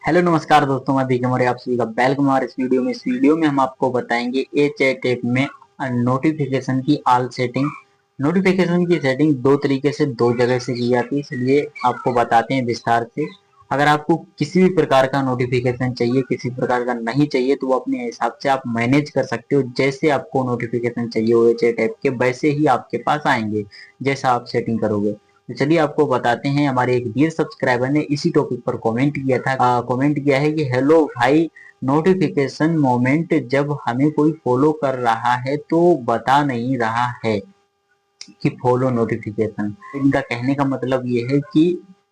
Hello नमस्कार दोस्तों, मैं बीके मौर्य आप सभी का वेलकम। और इस वीडियो में हम आपको बताएंगे ए चैट ऐप में नोटिफिकेशन की ऑल सेटिंग। नोटिफिकेशन की सेटिंग दो तरीके से दो जगह से की जाती है, इसलिए आपको बताते हैं विस्तार से। अगर आपको किसी भी प्रकार का नोटिफिकेशन चाहिए, किसी प्रकार का नहीं चाहिए, तो वो अपने हिसाब से आप मैनेज कर सकते हो। जैसे आपको नोटिफिकेशन चाहिए वो ए चैट ऐप के, वैसे ही आपके पास आएंगे जैसा आप सेटिंग करोगे। तो चलिए आपको बताते हैं। हमारे एक डियर सब्सक्राइबर ने इसी टॉपिक पर कमेंट किया था। कमेंट किया है कि हेलो भाई, नोटिफिकेशन मोमेंट जब हमें कोई फॉलो कर रहा है तो बता नहीं रहा है कि फॉलो नोटिफिकेशन। इनका कहने का मतलब ये है कि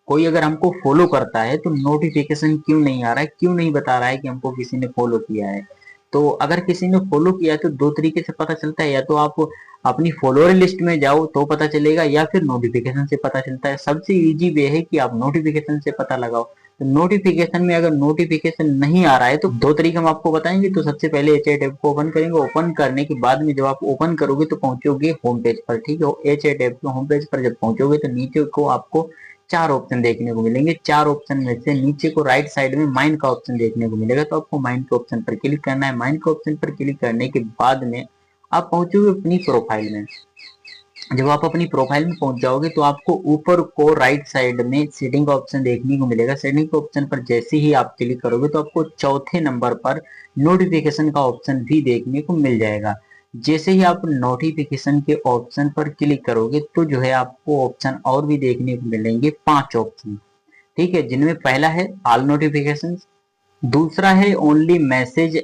कोई अगर हमको फॉलो करता है तो नोटिफिकेशन क्यों नहीं आ रहा है, क्यों नहीं बता रहा है कि हमको किसी ने फॉलो किया है। तो अगर किसी ने फॉलो किया है तो दो तरीके से पता चलता है, या तो आप अपनी फॉलोअर लिस्ट में जाओ तो पता चलेगा, या फिर नोटिफिकेशन से पता चलता है। सबसे इजी वे है कि आप नोटिफिकेशन से पता लगाओ। तो नोटिफिकेशन में अगर नोटिफिकेशन नहीं आ रहा है तो दो तरीके हम आपको बताएंगे। तो सबसे पहले एच ऐप को ओपन करेंगे। ओपन करने के बाद में जब आप ओपन करोगे तो पहुंचोगे होम पेज पर, ठीक है। एच ऐप के होम पेज पर जब पहुंचोगे तो नीचे को आपको चार ऑप्शन देखने को मिलेंगे। चार ऑप्शन में से नीचे को राइट साइड में माइंड का ऑप्शन देखने को मिलेगा, तो आपको माइंड के ऑप्शन पर क्लिक करना है। माइंड के ऑप्शन पर क्लिक करने के बाद में आप पहुंचोगे अपनी प्रोफाइल में। जब आप अपनी प्रोफाइल में पहुंच जाओगे तो आपको ऊपर को राइट साइड में सेटिंग का ऑप्शन देखने को मिलेगा। सेटिंग के ऑप्शन पर जैसे ही आप क्लिक करोगे तो आपको चौथे नंबर पर नोटिफिकेशन का ऑप्शन भी देखने को मिल जाएगा। जैसे ही आप नोटिफिकेशन के ऑप्शन पर क्लिक करोगे तो जो है आपको ऑप्शन और भी देखने को मिलेंगे, पांच ऑप्शन, ठीक है। जिनमें पहला है ऑल नोटिफिकेशन, दूसरा है only message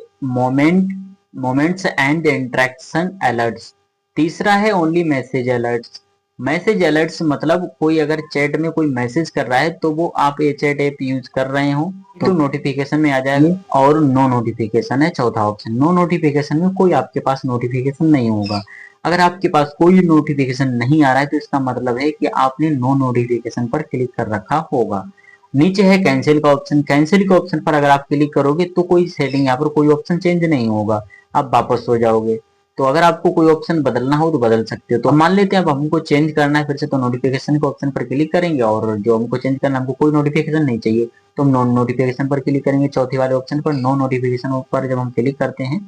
moments and interaction alerts, तीसरा है only message alerts. Message alerts मतलब कोई अगर चैट में कोई मैसेज कर रहा है तो वो आप ये चैट ऐप यूज कर रहे हो तो नोटिफिकेशन में आ जाएगा। और नो नोटिफिकेशन है चौथा ऑप्शन। नो नोटिफिकेशन में कोई आपके पास नोटिफिकेशन नहीं होगा। अगर आपके पास कोई नोटिफिकेशन नहीं आ रहा है तो इसका मतलब है कि आपने नो नोटिफिकेशन पर क्लिक कर रखा होगा। नीचे है कैंसिल का ऑप्शन। कैंसिल के ऑप्शन पर अगर आप क्लिक करोगे तो कोई सेटिंग यहाँ पर कोई ऑप्शन चेंज नहीं होगा, आप वापस हो जाओगे। तो अगर आपको कोई ऑप्शन बदलना हो तो बदल सकते हो। तो मान लेते हैं अब हमको चेंज करना है फिर से, तो नोटिफिकेशन के ऑप्शन पर क्लिक करेंगे और जो हमको चेंज करना है, हमको कोई नोटिफिकेशन नहीं चाहिए तो हम नॉन नोटिफिकेशन पर क्लिक करेंगे। चौथे वाले ऑप्शन पर नो नोटिफिकेशन पर जब हम क्लिक करते हैं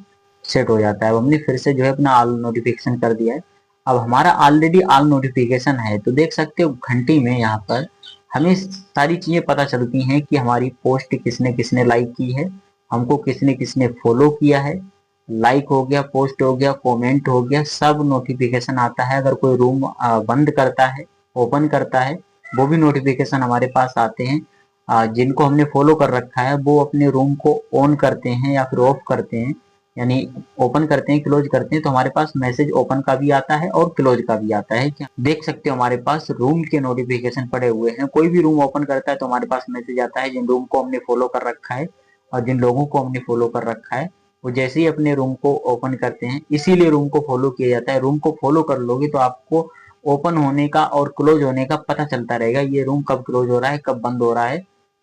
सेट हो जाता है। अब हमने फिर से जो है अपना ऑल नोटिफिकेशन कर दिया है। अब हमारा ऑलरेडी ऑल नोटिफिकेशन है तो देख सकते हो घंटी में यहाँ पर हमें सारी चीजें पता चलती हैं कि हमारी पोस्ट किसने किसने लाइक की है, हमको किसने किसने फॉलो किया है, लाइक हो गया, पोस्ट हो गया, कमेंट हो गया, सब नोटिफिकेशन आता है। अगर कोई रूम बंद करता है, ओपन करता है, वो भी नोटिफिकेशन हमारे पास आते हैं। जिनको हमने फॉलो कर रखा है वो अपने रूम को ऑन करते हैं या फिर ऑफ करते हैं, यानी ओपन करते हैं क्लोज करते हैं, तो हमारे पास मैसेज ओपन का भी आता है और क्लोज का भी आता है। क्या देख सकते हो हमारे पास रूम के नोटिफिकेशन पड़े हुए हैं। कोई भी रूम ओपन करता है तो हमारे पास मैसेज आता है जिन रूम को हमने फॉलो कर रखा है। और जिन लोगों को हमने फॉलो कर रखा है वो जैसे ही अपने रूम को ओपन करते हैं, इसीलिए रूम को फॉलो किया जाता है। रूम को फॉलो कर लोगे तो आपको ओपन होने का और क्लोज होने का पता चलता रहेगा, ये रूम कब क्लोज हो रहा है कब बंद हो रहा है,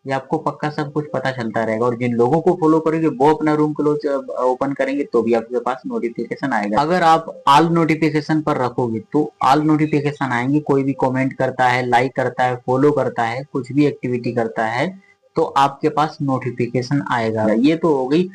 ये आपको पक्का सब कुछ पता चलता रहेगा। और जिन लोगों को फॉलो करेंगे वो अपना रूम क्लोज ओपन करेंगे तो भी आपके पास नोटिफिकेशन आएगा। अगर आप ऑल नोटिफिकेशन पर रखोगे तो ऑल नोटिफिकेशन आएंगे। कोई भी कमेंट करता है, लाइक करता है, फॉलो करता है, कुछ भी एक्टिविटी करता है तो आपके पास नोटिफिकेशन आएगा। ये तो हो गई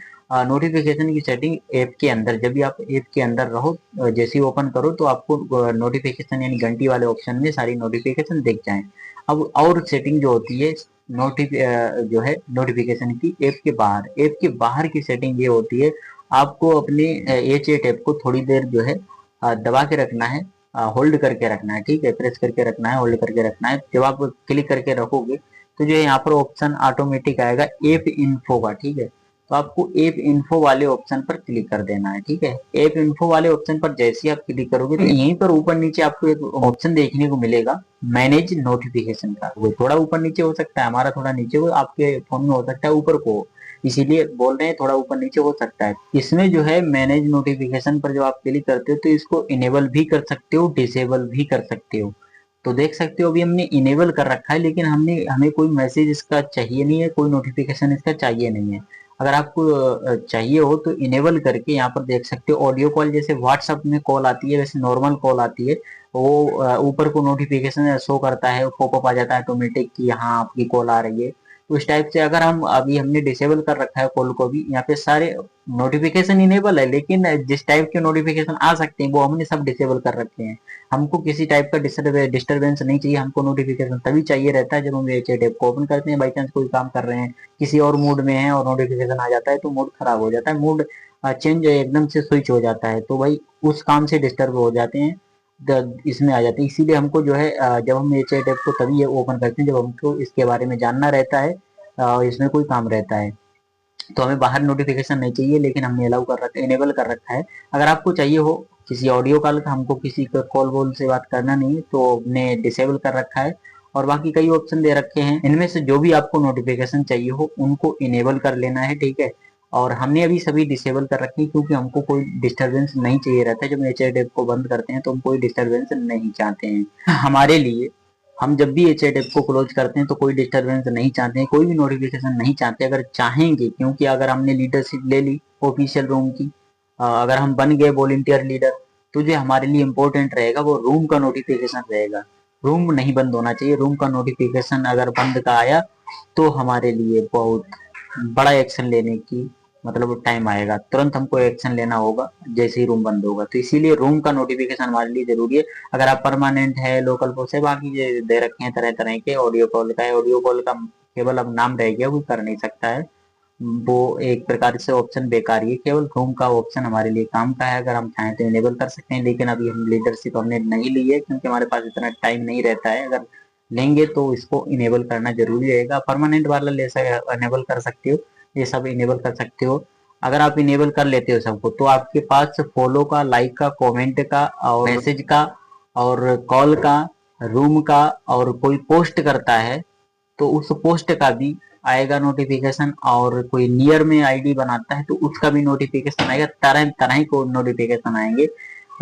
नोटिफिकेशन की सेटिंग ऐप के अंदर। जब भी आप ऐप के अंदर रहो, जैसे ही ओपन करो तो आपको नोटिफिकेशन यानी घंटी वाले ऑप्शन में सारी नोटिफिकेशन दिख जाए। अब और सेटिंग जो होती है जो है नोटिफिकेशन की ऐप के बाहर की सेटिंग ये होती है, आपको अपने ए चैट ऐप को थोड़ी देर जो है दबा के रखना है, होल्ड करके रखना है, ठीक है। प्रेस करके रखना है, होल्ड करके रखना है। जब आप क्लिक करके रखोगे तो जो है यहाँ पर ऑप्शन ऑटोमेटिक आएगा ऐप इन्फो का, ठीक है। तो आपको ऐप इन्फो वाले ऑप्शन पर क्लिक कर देना है, ठीक है। ऐप इन्फो वाले ऑप्शन पर जैसे ही आप क्लिक करोगे तो यहीं पर ऊपर नीचे आपको एक ऑप्शन देखने को मिलेगा मैनेज नोटिफिकेशन का। वो थोड़ा ऊपर नीचे हो सकता है, हमारा थोड़ा नीचे हो, आपके फोन में हो सकता है ऊपर को, इसीलिए बोल रहे हैं थोड़ा ऊपर नीचे हो सकता है। इसमें जो है मैनेज नोटिफिकेशन पर जब आप क्लिक करते हो तो इसको इनेबल भी कर सकते हो, डिसेबल भी कर सकते हो। तो देख सकते हो अभी हमने इनेबल कर रखा है, लेकिन हमें कोई मैसेज इसका चाहिए नहीं है, कोई नोटिफिकेशन इसका चाहिए नहीं है। अगर आपको चाहिए हो तो इनेबल करके यहाँ पर देख सकते हो ऑडियो कॉल, जैसे व्हाट्सएप में कॉल आती है वैसे नॉर्मल कॉल आती है, वो ऊपर को नोटिफिकेशन शो करता है, पॉपअप आ जाता है ऑटोमेटिक कि हाँ आपकी कॉल आ रही है। तो इस टाइप से अगर हम अभी हमने डिसेबल कर रखा है कॉल को भी, यहाँ पे सारे नोटिफिकेशन इनेबल है, लेकिन जिस टाइप के नोटिफिकेशन आ सकते हैं वो हमने सब डिसेबल कर रखे हैं। हमको किसी टाइप का डिस्टर्बेंस नहीं चाहिए, हमको नोटिफिकेशन तभी चाहिए रहता है जब हम चैट ऐप को ओपन करते हैं, बाई चांस कोई काम कर रहे हैं, किसी और मूड में है और नोटिफिकेशन आ जाता है तो मूड खराब हो जाता है, मूड चेंज एकदम से स्विच हो जाता है, तो भाई उस काम से डिस्टर्ब हो जाते हैं, इसमें आ जाते हैं। इसीलिए हमको जो है जब हम चैट ऐप को तभी ये ओपन करते हैं जब हमको इसके बारे में जानना रहता है, इसमें कोई काम रहता है। तो हमें बाहर नोटिफिकेशन नहीं चाहिए, लेकिन हमने अलाउ कर रखा है, इनेबल कर रखा है। अगर आपको चाहिए हो किसी ऑडियो कॉल का, हमको किसी का कॉल वॉल से बात करना नहीं है, तो हमने डिसेबल कर रखा है। और बाकी कई ऑप्शन दे रखे हैं, इनमें से जो भी आपको नोटिफिकेशन चाहिए हो उनको इनेबल कर लेना है, ठीक है। और हमने अभी सभी डिसेबल कर रखे हैं क्योंकि हमको कोई डिस्टरबेंस नहीं चाहिए रहता है। जब चैट ऐप को बंद करते हैं तो हम कोई डिस्टरबेंस नहीं चाहते हैं हमारे लिए। हम जब भी ये चैट ऐप को क्लोज करते हैं तो कोई डिस्टरबेंस नहीं चाहते हैं, कोई भी नोटिफिकेशन नहीं चाहते। अगर चाहेंगे, क्योंकि अगर हमने लीडरशिप ले ली ऑफिशियल रूम की, अगर हम बन गए वॉलंटियर लीडर, तो जो हमारे लिए इम्पोर्टेंट रहेगा वो रूम का नोटिफिकेशन रहेगा। रूम नहीं बंद होना चाहिए, रूम का नोटिफिकेशन अगर बंद का आया तो हमारे लिए बहुत बड़ा एक्शन लेने की मतलब टाइम आएगा, तुरंत हमको एक्शन लेना होगा जैसे ही रूम बंद होगा। तो इसीलिए रूम का नोटिफिकेशन हमारे लिए जरूरी है। अगर आप परमानेंट है, लोकल पोस्ट है, बाकी दे रखे हैं तरह तरह के, ऑडियो कॉल का है, ऑडियो कॉल का केवल अब नाम रह गया, वो कर नहीं सकता है, वो एक प्रकार से ऑप्शन बेकार ही है। केवल रूम का ऑप्शन हमारे लिए काम का है, अगर हम चाहें तो इनेबल कर सकते हैं, लेकिन अभी हम लीडरशिप हमने नहीं ली है क्योंकि हमारे पास इतना टाइम नहीं रहता है। अगर लेंगे तो इसको इनेबल करना जरूरी रहेगा। परमानेंट वाला ले इनेबल कर सकते हो, ये सब इनेबल कर सकते हो। अगर आप इनेबल कर लेते हो सबको, तो आपके पास फॉलो का, लाइक का, कमेंट का और मैसेज का और कॉल का, रूम का, और कोई पोस्ट करता है तो उस पोस्ट का भी आएगा नोटिफिकेशन, और कोई नियर में आईडी बनाता है तो उसका भी नोटिफिकेशन आएगा। तरह तरह को नोटिफिकेशन आएंगे,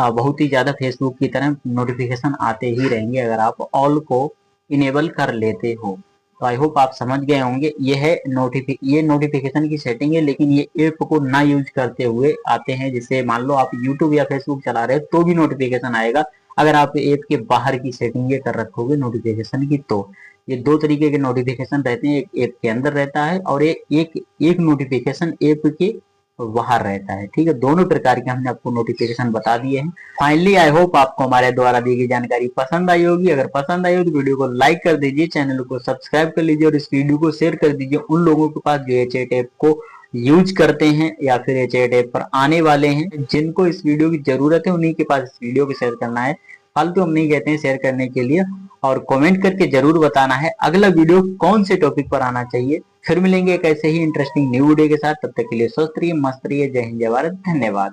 बहुत ही ज्यादा फेसबुक की तरह नोटिफिकेशन आते ही रहेंगे अगर आप ऑल को इनेबल कर लेते हो। तो आई होप आप समझ गए होंगे, ये नोटिफिकेशन की सेटिंग है, लेकिन ये ऐप को ना यूज करते हुए आते हैं। जैसे मान लो आप यूट्यूब या फेसबुक चला रहे हो तो भी नोटिफिकेशन आएगा, अगर आप ऐप के बाहर की सेटिंग ये कर रखोगे नोटिफिकेशन की। तो ये दो तरीके के नोटिफिकेशन रहते हैं, एक ऐप के अंदर रहता है और एक नोटिफिकेशन ऐप के बाहर रहता है, ठीक है। दोनों प्रकार के हमने आपको नोटिफिकेशन बता दिए हैं। फाइनली आई होप आपको हमारे द्वारा दी गई जानकारी पसंद आई होगी। अगर पसंद आई हो तो वीडियो को लाइक कर दीजिए, चैनल को सब्सक्राइब कर लीजिए और इस वीडियो को शेयर कर दीजिए उन लोगों के पास जो चैट ऐप को यूज करते हैं या फिर चैट ऐप पर आने वाले हैं, जिनको इस वीडियो की जरूरत है उन्हीं के पास इस वीडियो को शेयर करना है। फालतू हम नहीं कहते हैं शेयर करने के लिए। और कमेंट करके जरूर बताना है अगला वीडियो कौन से टॉपिक पर आना चाहिए। फिर मिलेंगे एक ऐसे ही इंटरेस्टिंग न्यू वीडियो के साथ, तब तक के लिए स्वस्थ रहिए, मस्त रहिए। जय हिंद, जय भारत, धन्यवाद।